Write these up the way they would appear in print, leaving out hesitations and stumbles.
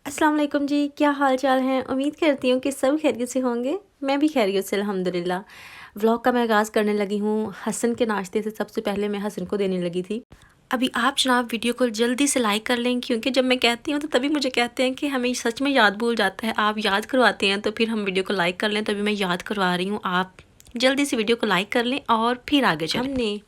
अस्सलाम वालेकुम जी, क्या हाल चाल हैं। उम्मीद करती हूँ कि सब खैरियत से होंगे। मैं भी खैरियत से अल्हम्दुलिल्लाह। व्लॉग का मैं आगाज़ करने लगी हूँ। हसन के नाश्ते से सबसे पहले मैं हसन को देने लगी थी। अभी आप जनाब वीडियो को जल्दी से लाइक कर लें, क्योंकि जब मैं कहती हूँ तो तभी मुझे कहते हैं कि हमें सच में याद भूल जाता है। आप याद करवाते हैं तो फिर हम वीडियो को लाइक कर लें, तभी मैं याद करवा रही हूँ। आप जल्दी से वीडियो को लाइक कर लें और फिर आगे चलें। हमने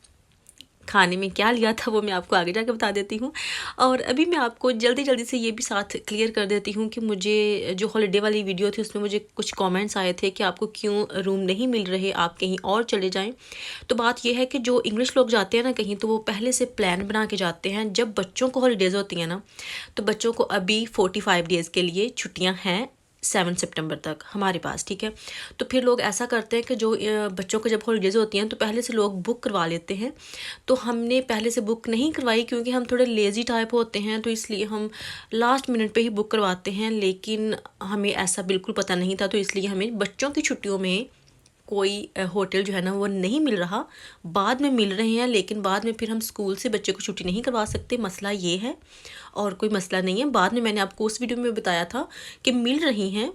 खाने में क्या लिया था वो मैं आपको आगे जाके बता देती हूँ। और अभी मैं आपको जल्दी जल्दी से ये भी साथ क्लियर कर देती हूँ कि मुझे जो हॉलीडे वाली वीडियो थी उसमें मुझे कुछ कमेंट्स आए थे कि आपको क्यों रूम नहीं मिल रहे, आप कहीं और चले जाएं। तो बात यह है कि जो इंग्लिश लोग जाते हैं ना कहीं, तो वो पहले से प्लान बना के जाते हैं। जब बच्चों को हॉलीडेज़ होती हैं ना, तो बच्चों को अभी 45 डेज़ के लिए छुट्टियाँ हैं 7 सितंबर तक हमारे पास, ठीक है। तो फिर लोग ऐसा करते हैं कि जो बच्चों को जब हॉलीडेज़ होती हैं तो पहले से लोग बुक करवा लेते हैं। तो हमने पहले से बुक नहीं करवाई, क्योंकि हम थोड़े लेज़ी टाइप होते हैं, तो इसलिए हम लास्ट मिनट पे ही बुक करवाते हैं। लेकिन हमें ऐसा बिल्कुल पता नहीं था, तो इसलिए हमें बच्चों की छुट्टियों में कोई होटल जो है ना वो नहीं मिल रहा। बाद में मिल रहे हैं, लेकिन बाद में फिर हम स्कूल से बच्चे को छुट्टी नहीं करवा सकते। मसला ये है, और कोई मसला नहीं है। बाद में मैंने आपको उस वीडियो में बताया था कि मिल रही हैं,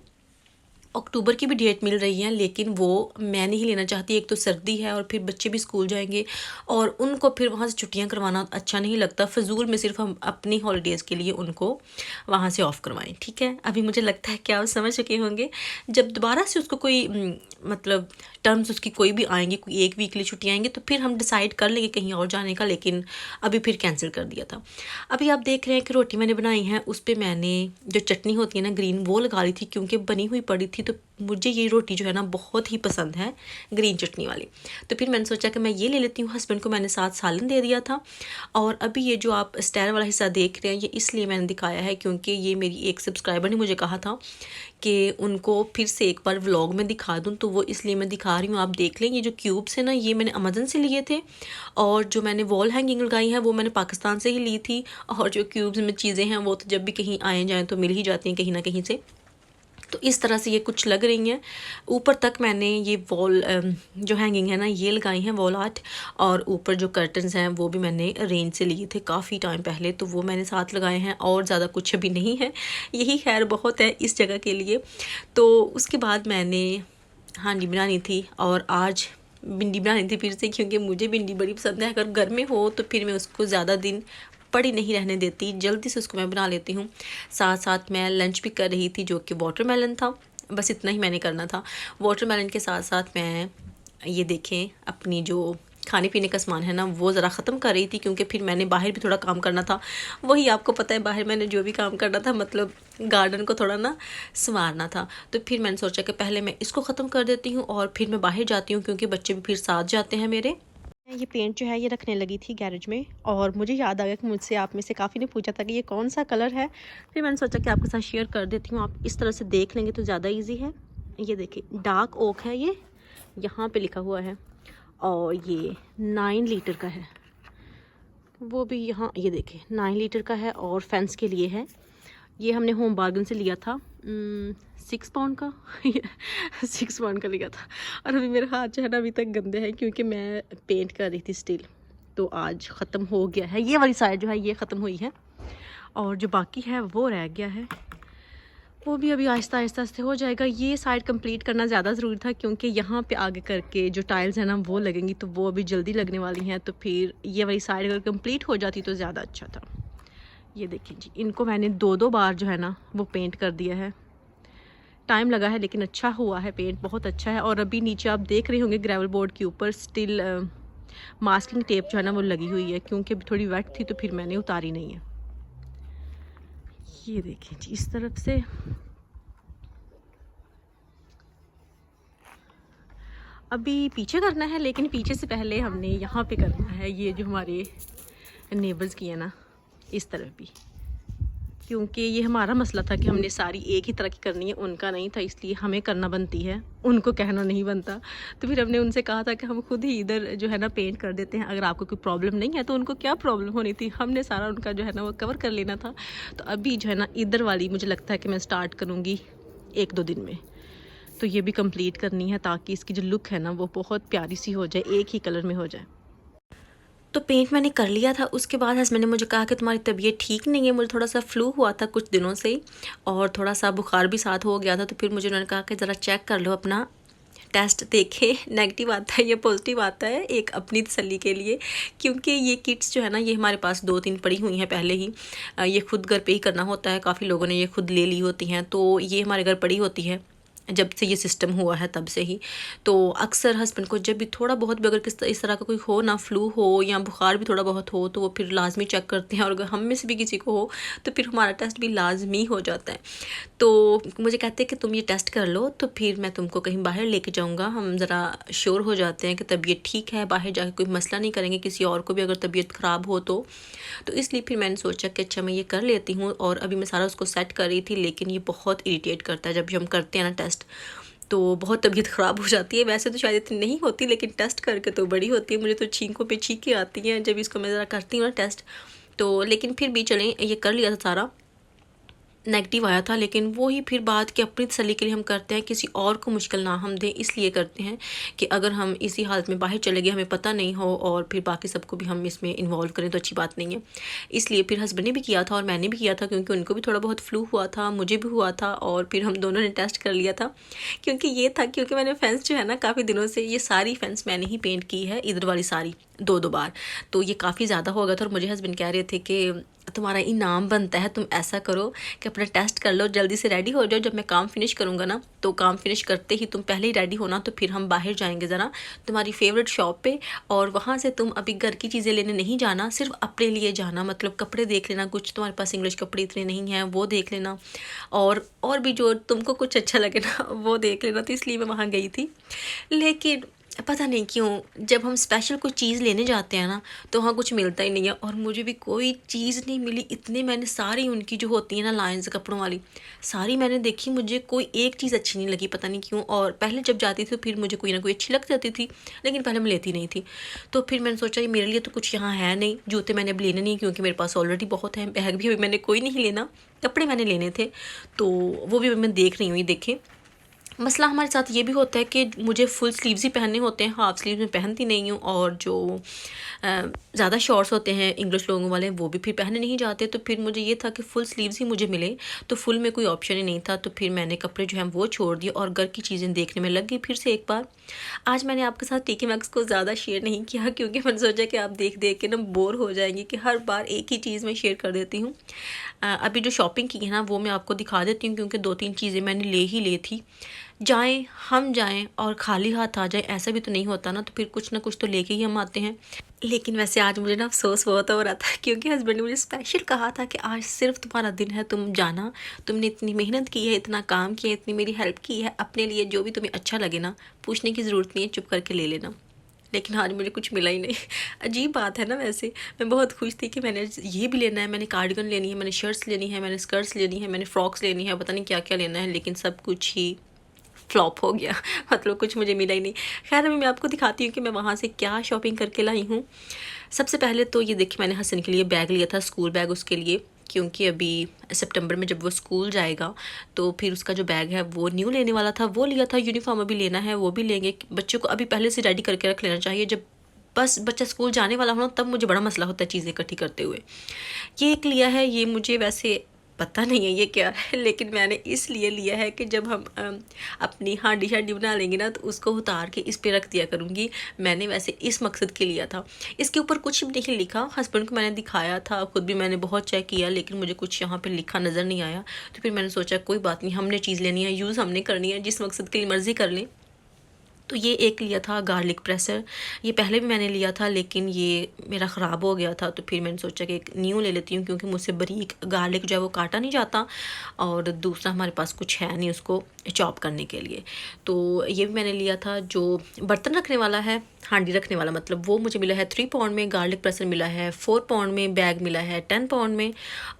अक्टूबर की भी डेट मिल रही है, लेकिन वो मैं नहीं लेना चाहती। एक तो सर्दी है और फिर बच्चे भी स्कूल जाएंगे और उनको फिर वहाँ से छुट्टियाँ करवाना अच्छा नहीं लगता। फ़िजूल में सिर्फ हम अपनी हॉलीडेज़ के लिए उनको वहाँ से ऑफ़ करवाएं, ठीक है। अभी मुझे लगता है कि आप समझ चुके होंगे। जब दोबारा से उसको कोई मतलब टर्म्स उसकी कोई भी आएंगी, कोई एक वीक के लिए छुट्टी आएंगी, तो फिर हम डिसाइड कर लेंगे कहीं और जाने का। लेकिन अभी फिर कैंसिल कर दिया था। अभी आप देख रहे हैं कि रोटी मैंने बनाई है, उस पर मैंने जो चटनी होती है ना ग्रीन, वो लगा ली थी, क्योंकि बनी हुई पड़ी थी। तो मुझे ये रोटी जो है ना बहुत ही पसंद है, ग्रीन चटनी वाली। तो फिर मैंने सोचा कि मैं ये ले लेती हूँ। हस्बैंड को मैंने साथ सालन दे दिया था। और अभी ये जो आप स्टार वाला हिस्सा देख रहे हैं, ये इसलिए मैंने दिखाया है क्योंकि ये मेरी एक सब्सक्राइबर ने मुझे कहा था कि उनको फिर से एक बार व्लॉग में दिखा दूँ, तो वो इसलिए मैं दिखा रही हूँ। आप देख लें, ये जो क्यूब्स है ना, ये मैंने अमेज़न से लिए थे। और जो मैंने वॉल हैंगिंग लगाई है वो मैंने पाकिस्तान से ही ली थी। और जो क्यूब्स में चीज़ें हैं वो तो जब भी कहीं आए जाएँ तो मिल ही जाती हैं कहीं ना कहीं से। तो इस तरह से ये कुछ लग रही हैं। ऊपर तक मैंने ये वॉल जो हैंगिंग है ना ये लगाई हैं, वॉल आर्ट। और ऊपर जो कर्टन्स हैं वो भी मैंने रेंज से लिए थे काफ़ी टाइम पहले, तो वो मैंने साथ लगाए हैं। और ज़्यादा कुछ अभी नहीं है, यही खैर बहुत है इस जगह के लिए। तो उसके बाद मैंने हांडी बनानी थी, और आज भिंडी बनानी थी फिर से, क्योंकि मुझे भिंडी बड़ी पसंद है। अगर घर में हो तो फिर मैं उसको ज़्यादा दिन पड़ी नहीं रहने देती, जल्दी से उसको मैं बना लेती हूँ। साथ साथ मैं लंच भी कर रही थी, जो कि वाटरमेलन था। बस इतना ही मैंने करना था। वाटरमेलन के साथ साथ मैं ये देखें अपनी जो खाने पीने का सामान है ना वो ज़रा ख़त्म कर रही थी, क्योंकि फिर मैंने बाहर भी थोड़ा काम करना था। वही आपको पता है, बाहर मैंने जो भी काम करना था, मतलब गार्डन को थोड़ा ना संवारना था। तो फिर मैंने सोचा कि पहले मैं इसको ख़त्म कर देती हूँ और फिर मैं बाहर जाती हूँ, क्योंकि बच्चे भी फिर साथ जाते हैं मेरे। ये पेंट जो है ये रखने लगी थी गैरेज में, और मुझे याद आ गया कि मुझसे आप में से काफ़ी ने पूछा था कि ये कौन सा कलर है। फिर मैंने सोचा कि आपके साथ शेयर कर देती हूँ। आप इस तरह से देख लेंगे तो ज़्यादा इजी है। ये देखिए डार्क ओक है, ये यहाँ पे लिखा हुआ है। और ये 9 लीटर का है, वो भी यहाँ ये देखिए 9 लीटर का है, और फेंस के लिए है। ये हमने होम बार्गन से लिया था 6 पाउंड का 6 पाउंड का लिया था। और अभी मेरे हाथ जो है ना अभी तक गंदे हैं, क्योंकि मैं पेंट कर रही थी स्टिल। तो आज ख़त्म हो गया है, ये वाली साइड जो है ये ख़त्म हुई है, और जो बाकी है वो रह गया है। वो भी अभी आहिस्ता आहिस्ता से हो जाएगा। ये साइड कंप्लीट करना ज़्यादा ज़रूरी था, क्योंकि यहाँ पे आगे करके जो टाइल्स हैं ना वो लगेंगी, तो वो अभी जल्दी लगने वाली हैं। तो फिर ये वाली साइड अगर कंप्लीट हो जाती तो ज़्यादा अच्छा था। ये देखिए जी, इनको मैंने 2-2 बार जो है ना वो पेंट कर दिया है। टाइम लगा है लेकिन अच्छा हुआ है, पेंट बहुत अच्छा है। और अभी नीचे आप देख रहे होंगे ग्रेवल बोर्ड के ऊपर स्टिल मास्किंग टेप जो है ना वो लगी हुई है, क्योंकि अभी थोड़ी वेट थी तो फिर मैंने उतारी नहीं है। ये देखिए जी, इस तरफ से अभी पीछे करना है, लेकिन पीछे से पहले हमने यहाँ पे करना है ये जो हमारे नेबर्स की है ना इस तरफ भी, क्योंकि ये हमारा मसला था कि हमने सारी एक ही तरह की करनी है, उनका नहीं था, इसलिए हमें करना बनती है, उनको कहना नहीं बनता। तो फिर हमने उनसे कहा था कि हम खुद ही इधर जो है ना पेंट कर देते हैं, अगर आपको कोई प्रॉब्लम नहीं है। तो उनको क्या प्रॉब्लम होनी थी, हमने सारा उनका जो है ना वो कवर कर लेना था। तो अभी जो है ना इधर वाली मुझे लगता है कि मैं स्टार्ट करूँगी 1-2 दिन में। तो ये भी कंप्लीट करनी है, ताकि इसकी जो लुक है ना वो बहुत प्यारी सी हो जाए, एक ही कलर में हो जाए। तो पेंट मैंने कर लिया था। उसके बाद हस्बैंड ने मुझे कहा कि तुम्हारी तबीयत ठीक नहीं है, मुझे थोड़ा सा फ्लू हुआ था कुछ दिनों से ही और थोड़ा सा बुखार भी साथ हो गया था। तो फिर मुझे उन्होंने कहा कि ज़रा चेक कर लो अपना, टेस्ट देखे नेगेटिव आता है या पॉजिटिव आता है, एक अपनी तसल्ली के लिए। क्योंकि ये किट्स जो है ना, ये हमारे पास 2-3 पड़ी हुई हैं पहले ही। ये खुद घर पे ही करना होता है, काफ़ी लोगों ने ये खुद ले ली होती हैं, तो ये हमारे घर पड़ी होती है जब से ये सिस्टम हुआ है तब से ही। तो अक्सर हस्बैंड को जब भी थोड़ा बहुत भी अगर इस तरह का कोई हो ना, फ्लू हो या बुखार भी थोड़ा बहुत हो, तो वो फिर लाजमी चेक करते हैं। और अगर हम में से भी किसी को हो तो फिर हमारा टेस्ट भी लाजमी हो जाता है। तो मुझे कहते हैं कि तुम ये टेस्ट कर लो, तो फिर मैं तुमको कहीं बाहर लेके जाऊँगा, हम ज़रा श्योर हो जाते हैं कि तबीयत ठीक है, बाहर जाके कोई मसला नहीं करेंगे किसी और को भी अगर तबीयत ख़राब हो तो इसलिए फिर मैंने सोचा कि अच्छा मैं ये कर लेती हूँ। और अभी मैं सारा उसको सेट कर रही थी, लेकिन ये बहुत इरिटेट करता है जब भी हम करते हैं ना टेस्ट, तो बहुत तबीयत ख़राब हो जाती है। वैसे तो शायद इतनी नहीं होती, लेकिन टेस्ट करके तो बड़ी होती है। मुझे तो छींकों पे छींकें आती हैं जब इसको मैं ज़रा करती हूँ ना टेस्ट। तो लेकिन फिर भी चलें, ये कर लिया था सारा, नेगेटिव आया था। लेकिन वो ही फिर बात कि अपनी तसल्ली के लिए हम करते हैं, किसी और को मुश्किल ना हम दें, इसलिए करते हैं कि अगर हम इसी हालत में बाहर चले गए, हमें पता नहीं हो और फिर बाकी सबको भी हम इसमें इन्वॉल्व करें तो अच्छी बात नहीं है। इसलिए फिर हस्बैंड ने भी किया था और मैंने भी किया था, क्योंकि उनको भी थोड़ा बहुत फ्लू हुआ था, मुझे भी हुआ था, और फिर हम दोनों ने टेस्ट कर लिया था। क्योंकि ये था, क्योंकि मैंने फेंस जो है ना काफ़ी दिनों से, ये सारी फेंस मैंने ही पेंट की है, इधर वाली सारी 2-2 बार। तो ये काफ़ी ज़्यादा हो गया था और मुझे हस्बैंड कह रहे थे कि तुम्हारा इनाम बनता है, तुम ऐसा करो कि अपना टेस्ट कर लो, जल्दी से रेडी हो जाओ, जब मैं काम फिनिश करूँगा ना, तो काम फिनिश करते ही तुम पहले ही रेडी होना, तो फिर हम बाहर जाएंगे ज़रा तुम्हारी फेवरेट शॉप पे, और वहाँ से तुम अभी घर की चीज़ें लेने नहीं जाना, सिर्फ अपने लिए जाना, मतलब कपड़े देख लेना, कुछ तुम्हारे पास इंग्लिश कपड़े इतने नहीं हैं वो देख लेना, और भी जो तुमको कुछ अच्छा लगे ना वो देख लेना। तो इसलिए मैं वहाँ गई थी। लेकिन पता नहीं क्यों जब हम स्पेशल कोई चीज़ लेने जाते हैं ना, तो वहाँ कुछ मिलता ही नहीं है, और मुझे भी कोई चीज़ नहीं मिली। इतने मैंने सारी उनकी जो होती है ना लाइन्स कपड़ों वाली, सारी मैंने देखी, मुझे कोई एक चीज़ अच्छी नहीं लगी, पता नहीं क्यों। और पहले जब जाती थी फिर मुझे कोई ना कोई अच्छी लग जाती थी, लेकिन पहले मैं लेती नहीं थी। तो फिर मैंने सोचा ये मेरे लिए तो कुछ यहाँ है नहीं, जूते मैंने अब लेने नहीं, क्योंकि मेरे पास ऑलरेडी बहुत है, बैग भी अभी मैंने कोई नहीं लेना, कपड़े मैंने लेने थे, तो वो भी मैं देख रही हूँ। ये देखें, मसला हमारे साथ ये भी होता है कि मुझे फुल स्लीव्स ही पहनने होते हैं, हाफ स्लीव्स में पहनती नहीं हूँ, और जो ज़्यादा शॉर्ट्स होते हैं इंग्लिश लोगों वाले, वो भी फिर पहने नहीं जाते। तो फिर मुझे ये था कि फुल स्लीव्स ही मुझे मिले, तो फुल में कोई ऑप्शन ही नहीं था। तो फिर मैंने कपड़े जो हैं वो छोड़ दिए और घर की चीज़ें देखने में लग गई फिर से एक बार। आज मैंने आपके साथ टीके मैक्स को ज़्यादा शेयर नहीं किया, क्योंकि मैंने सोचा कि आप देख देख के ना बोर हो जाएंगे कि हर बार एक ही चीज़ मैं शेयर कर देती हूँ। अभी जो शॉपिंग की है ना वो मैं आपको दिखा देती हूँ, क्योंकि 2-3 चीज़ें मैंने ले ही ली थी। हम जाएं और खाली हाथ आ जाएं, ऐसा भी तो नहीं होता ना, तो फिर कुछ ना कुछ तो लेके ही हम आते हैं। लेकिन वैसे आज मुझे ना अफसोस बहुत हो रहा था, क्योंकि हस्बैंड ने मुझे स्पेशल कहा था कि आज सिर्फ तुम्हारा दिन है, तुम जाना, तुमने इतनी मेहनत की है, इतना काम किया है, इतनी मेरी हेल्प की है, अपने लिए जो भी तुम्हें अच्छा लगे ना, पूछने की ज़रूरत नहीं है, चुप करके ले लेना। लेकिन आज मुझे कुछ मिला ही नहीं। अजीब बात है ना। वैसे मैं बहुत खुश थी कि मैंने ये भी लेना है, मैंने कार्डिगन लेनी है, मैंने शर्ट्स लेनी है, मैंने स्कर्ट्स लेनी है, मैंने फ्रॉक्स लेनी है, पता नहीं क्या क्या लेना है, लेकिन सब कुछ ही फ्लॉप हो गया। मतलब कुछ मुझे मिला ही नहीं। खैर अभी मैं आपको दिखाती हूँ कि मैं वहाँ से क्या शॉपिंग करके लाई हूँ। सबसे पहले तो ये देखिए, मैंने हसन के लिए बैग लिया था, स्कूल बैग उसके लिए, क्योंकि अभी सितंबर में जब वो स्कूल जाएगा तो फिर उसका जो बैग है वो न्यू लेने वाला था, वो लिया था। यूनिफॉर्म अभी लेना है, वो भी लेंगे। बच्चों को अभी पहले से रेडी करके रख लेना चाहिए, जब बस बच्चा स्कूल जाने वाला हो तब मुझे बड़ा मसला होता है चीज़ें इकट्ठी करते हुए। ये एक लिया है, ये मुझे वैसे पता नहीं है ये क्या है, लेकिन मैंने इसलिए लिया है कि जब हम अपनी हांडी शांडी बना लेंगे ना, तो उसको उतार के इस पे रख दिया करूँगी। मैंने वैसे इस मकसद के लिया था। इसके ऊपर कुछ भी नहीं लिखा, हस्बैंड को मैंने दिखाया था, खुद भी मैंने बहुत चेक किया, लेकिन मुझे कुछ यहाँ पे लिखा नज़र नहीं आया। तो फिर मैंने सोचा कोई बात नहीं, हमने चीज़ लेनी है, यूज़ हमने करनी है, जिस मकसद के लिए मर्ज़ी कर लें। तो ये एक लिया था गार्लिक प्रेसर, ये पहले भी मैंने लिया था, लेकिन ये मेरा ख़राब हो गया था। तो फिर मैंने सोचा कि एक न्यू ले लेती हूँ, क्योंकि मुझसे बारीक गार्लिक जो है वो काटा नहीं जाता, और दूसरा हमारे पास कुछ है नहीं उसको चॉप करने के लिए। तो ये भी मैंने लिया था। जो बर्तन रखने वाला है, हांडी रखने वाला मतलब, वो मुझे मिला है 3 पाउंड में, गार्लिक प्रेसर मिला है 4 पाउंड में, बैग मिला है 10 पाउंड में।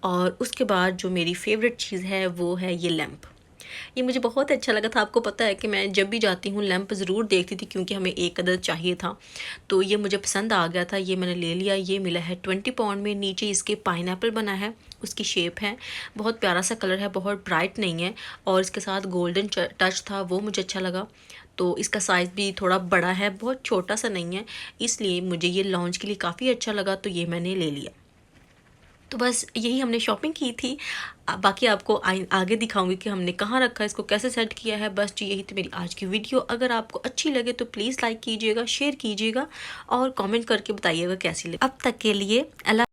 और उसके बाद जो मेरी फेवरेट चीज़ है वो है ये लैम्प। ये मुझे बहुत अच्छा लगा था। आपको पता है कि मैं जब भी जाती हूँ लैंप ज़रूर देखती थी, क्योंकि हमें एक अदद चाहिए था। तो ये मुझे पसंद आ गया था, ये मैंने ले लिया। ये मिला है 20 पाउंड में। नीचे इसके पाइनएप्पल बना है, उसकी शेप है। बहुत प्यारा सा कलर है, बहुत ब्राइट नहीं है, और इसके साथ गोल्डन टच था, वो मुझे अच्छा लगा। तो इसका साइज़ भी थोड़ा बड़ा है, बहुत छोटा सा नहीं है, इसलिए मुझे ये लॉन्च के लिए काफ़ी अच्छा लगा, तो ये मैंने ले लिया। तो बस यही हमने शॉपिंग की थी। बाकी आपको आगे दिखाऊंगी कि हमने कहाँ रखा है, इसको कैसे सेट किया है। बस जी यही थी मेरी आज की वीडियो। अगर आपको अच्छी लगे तो प्लीज़ लाइक कीजिएगा, शेयर कीजिएगा और कमेंट करके बताइएगा कैसी लगी। अब तक के लिए अल्लाह।